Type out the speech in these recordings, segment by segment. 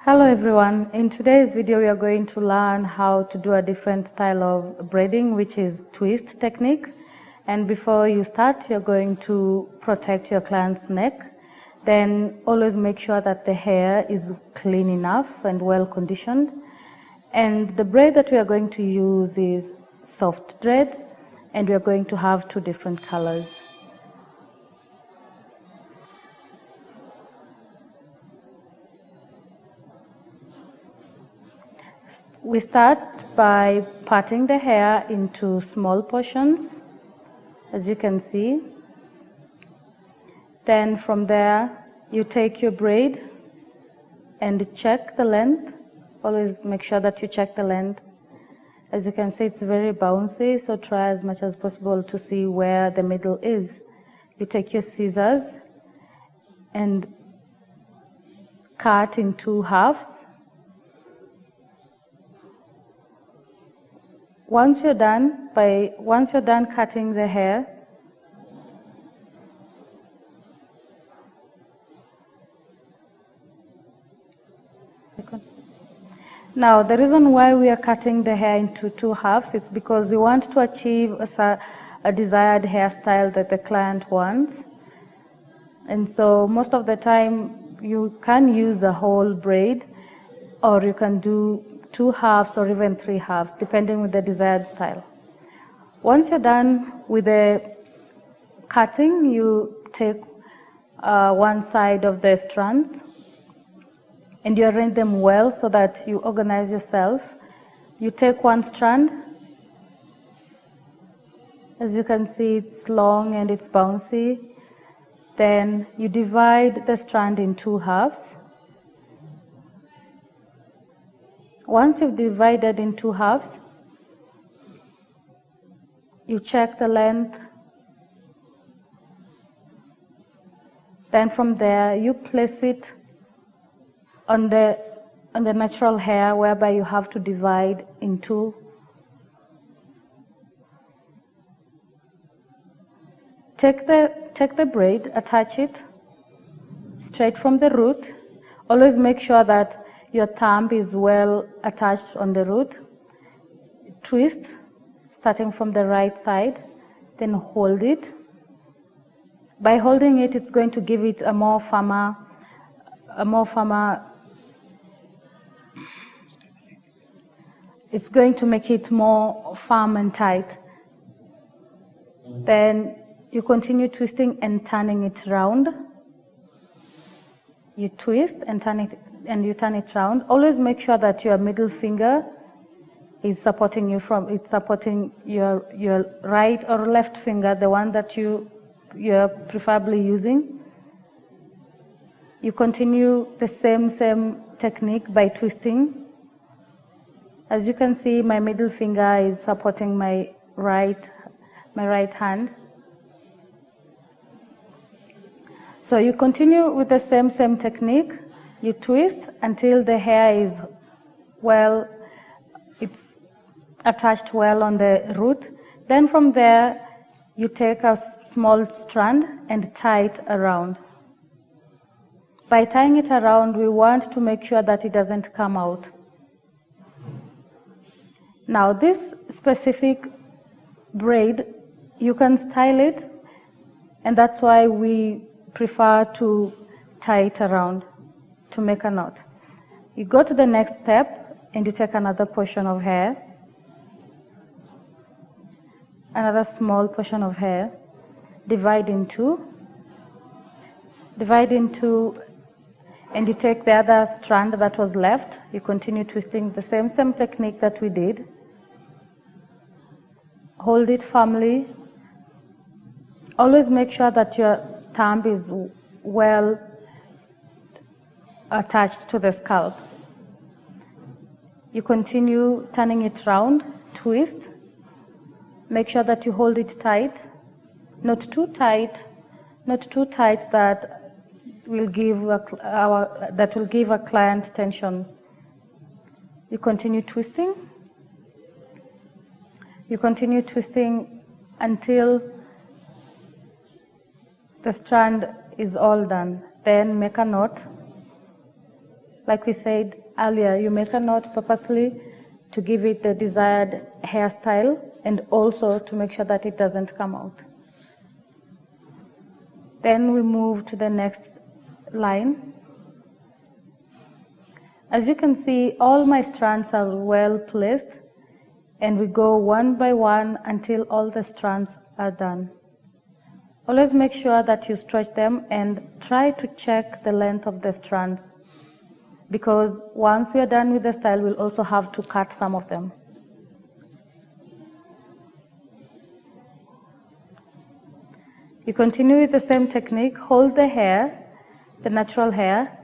Hello everyone, in today's video we are going to learn how to do a different style of braiding, which is twist technique. And before you start, you're going to protect your client's neck. Then always make sure that the hair is clean enough and well conditioned. And the braid that we are going to use is soft thread, and we are going to have two different colors. We start by parting the hair into small portions, as you can see. Then from there, you take your braid and check the length. Always make sure that you check the length. As you can see, it's very bouncy, so try as much as possible to see where the middle is. You take your scissors and cut in two halves. Once you're done cutting the hair, now the reason why we are cutting the hair into two halves, it's because we want to achieve a desired hairstyle that the client wants. And so most of the time you can use the whole braid, or you can do two halves or even three halves, depending on the desired style. Once you're done with the cutting, you take one side of the strands and you arrange them well so that you organize yourself. You take one strand. As you can see, it's long and it's bouncy. Then you divide the strand in two halves. Once you've divided in two halves, you check the length. Then from there, you place it on the natural hair, whereby you have to divide in two. Take the braid, attach it straight from the root. Always make sure that your thumb is well attached on the root. Twist, starting from the right side, then hold it. By holding it, it's going to give it a more firmer, it's going to make it more firm and tight. Then you continue twisting and turning it round. You twist and turn it, and you turn it round. Always make sure that your middle finger is supporting you it's supporting your right or left finger, the one that you're preferably using. You continue the same technique by twisting. As you can see, my middle finger is supporting my right hand. So you continue with the same technique. You twist until the hair is it's attached well on the root. Then from there, you take a small strand and tie it around. By tying it around, we want to make sure that it doesn't come out. Now this specific braid, you can style it, and that's why we prefer to tie it around to make a knot. You go to the next step and you take another portion of hair, another small portion of hair, divide in two, and you take the other strand that was left. You continue twisting the same technique that we did. Hold it firmly. Always make sure that your thumb is well attached to the scalp. You continue turning it round, twist. Make sure that you hold it tight, not too tight that will give a client tension. You continue twisting. You continue twisting until the strand is all done. Then make a knot. like we said earlier, you make a knot purposely to give it the desired hairstyle and also to make sure that it doesn't come out. Then we move to the next line. As you can see, all my strands are well placed, and we go one by one until all the strands are done. Always make sure that you stretch them and try to check the length of the strands, because once we are done with the style, we'll also have to cut some of them. You continue with the same technique. Hold the hair, the natural hair,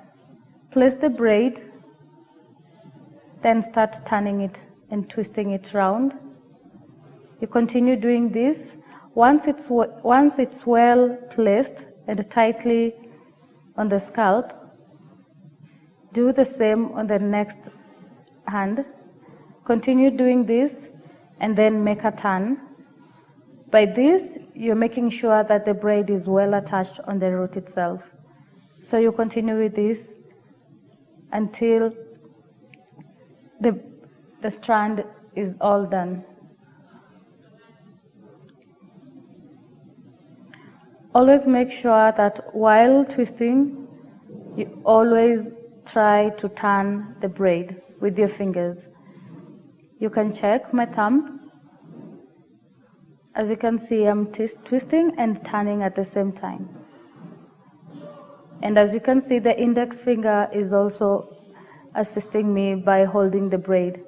place the braid, then start turning it and twisting it round. You continue doing this. Once it's well placed and tightly on the scalp, do the same on the next hand. Continue doing this and then make a turn. By this, you're making sure that the braid is well attached on the root itself. So you continue with this until the strand is all done. Always make sure that while twisting, you always try to turn the braid with your fingers. You can check my thumb. As you can see, I'm twisting and turning at the same time. And as you can see, the index finger is also assisting me by holding the braid.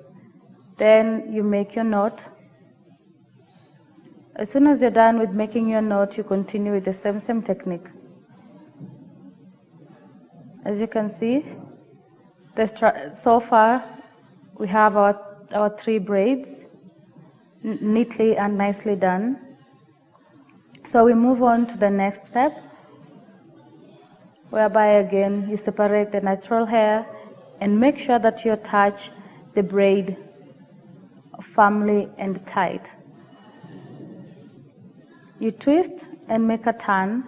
Then you make your knot. As soon as you're done with making your knot, you continue with the same technique. As you can see, so far we have our 3 braids neatly and nicely done. So we move on to the next step, whereby again you separate the natural hair and make sure that you attach the braid firmly and tight. You twist and make a turn.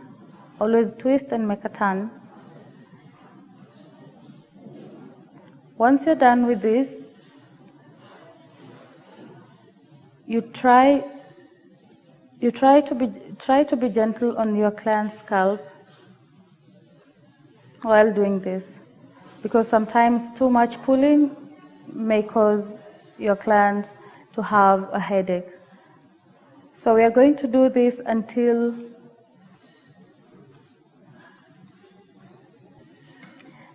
Always twist and make a turn. Once you're done with this, you try to be gentle on your client's scalp while doing this, because sometimes too much pulling may cause your clients to have a headache. So we are going to do this until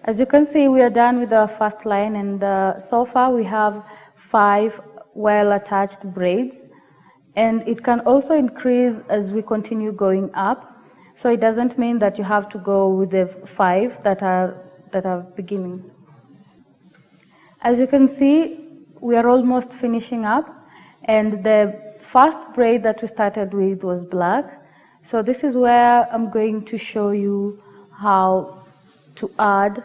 as you can see, we are done with our first line, and so far we have 5 well attached braids, and it can also increase as we continue going up. So it doesn't mean that you have to go with the 5 that are beginning. As you can see, we are almost finishing up, and the first braid that we started with was black. So this is where I'm going to show you how to add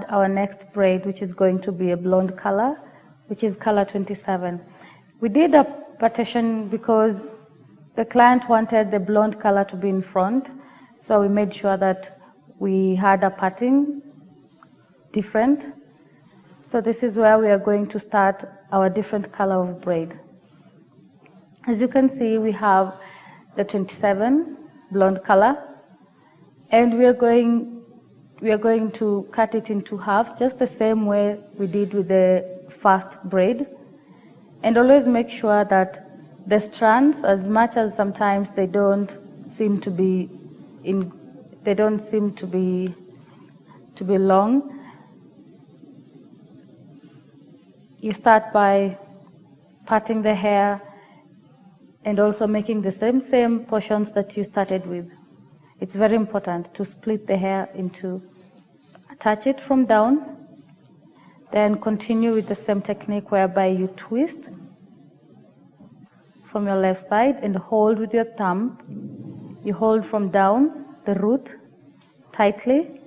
our next braid, which is going to be a blonde color, which is color 27. We did a partition because the client wanted the blonde color to be in front, so we made sure that we had a parting different. So this is where we are going to start our different color of braid. As you can see, we have the 27 blonde color, and we are going to cut it into half, just the same way we did with the first braid. And always make sure that the strands, as much as sometimes they don't seem to be long, you start by parting the hair and also making the same portions that you started with. It's very important to split the hair into, attach it from down, then continue with the same technique whereby you twist from your left side and hold with your thumb. You hold from down the root tightly.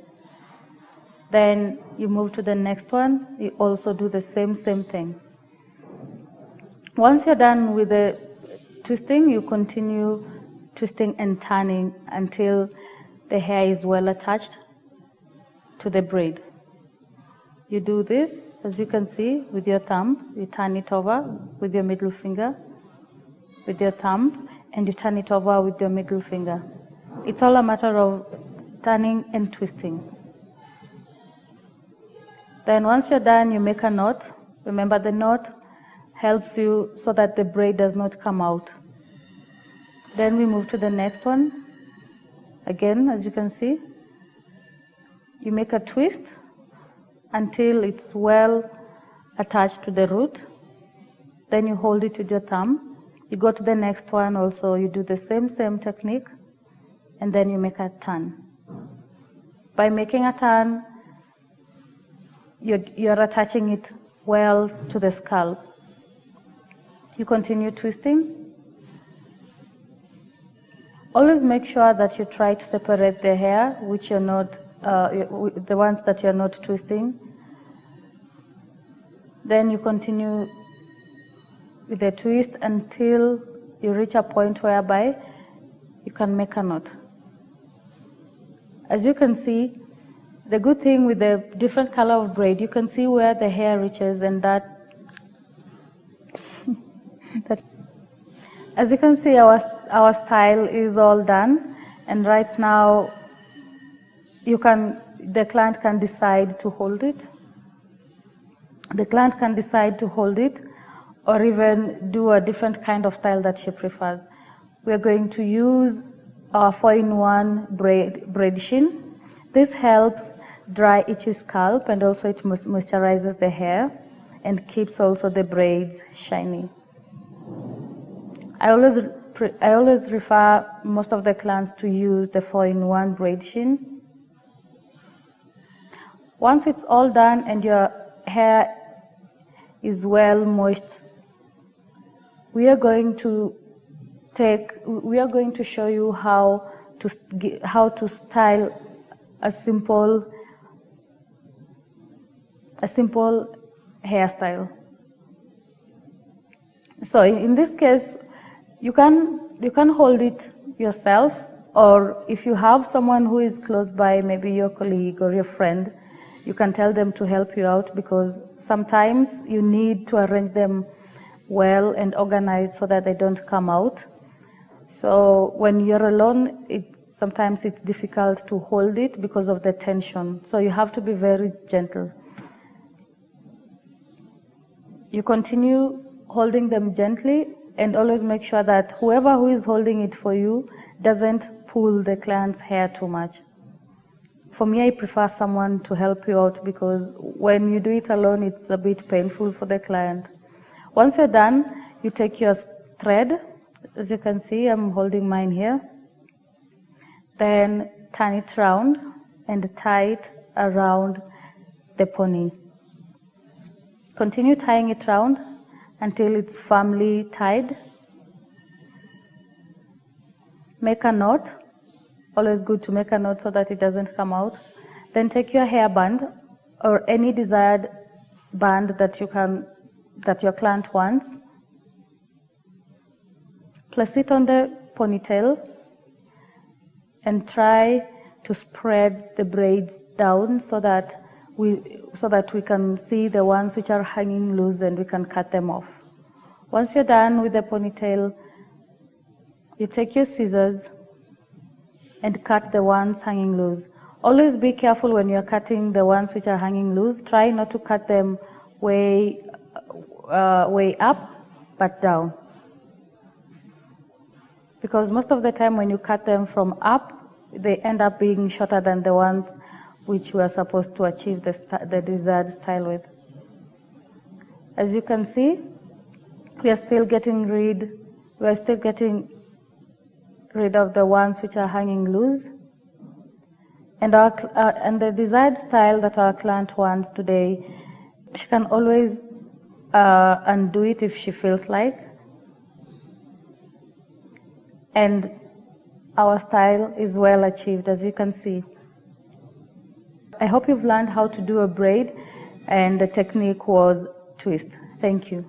Then you move to the next one. You also do the same thing. Once you're done with the twisting, you continue twisting and turning until the hair is well attached to the braid. you do this, as you can see, with your thumb. You turn it over with your middle finger, with your thumb, and you turn it over with your middle finger. It's all a matter of turning and twisting. Then once you're done, you make a knot. Remember, the knot helps you so that the braid does not come out. Then we move to the next one. Again, as you can see, you make a twist until it's well attached to the root. Then you hold it with your thumb. You go to the next one also, you do the same technique, and then you make a turn. By making a turn, you're attaching it well to the scalp. You continue twisting. Always make sure that you try to separate the hair, which you're not, the ones that you're not twisting. Then you continue with the twist until you reach a point whereby you can make a knot. As you can see, the good thing with the different color of braid, you can see where the hair reaches, and that as you can see, our style is all done, and right now the client can decide to hold it. The client can decide to hold it or even do a different kind of style that she prefers. We are going to use our 4-in-1 braid sheen. This helps dry itchy scalp, and also it moisturizes the hair and keeps also the braids shiny. I always refer most of the clients to use the 4-in-1 braid sheen. Once it's all done and your hair is well moist, we are going to show you how to style a simple hairstyle. So in this case, you can hold it yourself, or if you have someone who is close by, maybe your colleague or your friend, you can tell them to help you out, because sometimes you need to arrange them well and organized so that they don't come out. So when you're alone, sometimes it's difficult to hold it because of the tension. So you have to be very gentle. You continue holding them gently, and always make sure that whoever who is holding it for you doesn't pull the client's hair too much. For me, I prefer someone to help you out, because when you do it alone, it's a bit painful for the client. Once you're done, you take your thread. As you can see, I'm holding mine here. Then turn it round and tie it around the pony. Continue tying it round until it's firmly tied. Make a knot. Always good to make a knot so that it doesn't come out. Then take your hairband or any desired band that your client wants. Place it on the ponytail and try to spread the braids down so that we can see the ones which are hanging loose, and we can cut them off. Once you're done with the ponytail, you take your scissors and cut the ones hanging loose. Always be careful when you're cutting the ones which are hanging loose. Try not to cut them way up, but down. Because most of the time when you cut them from up, they end up being shorter than the ones which we are supposed to achieve the desired style with. As you can see, we are still getting rid of the ones which are hanging loose. And the desired style that our client wants today, she can always undo it if she feels like. And our style is well achieved, as you can see. I hope you've learned how to do a braid, and the technique was twist. Thank you.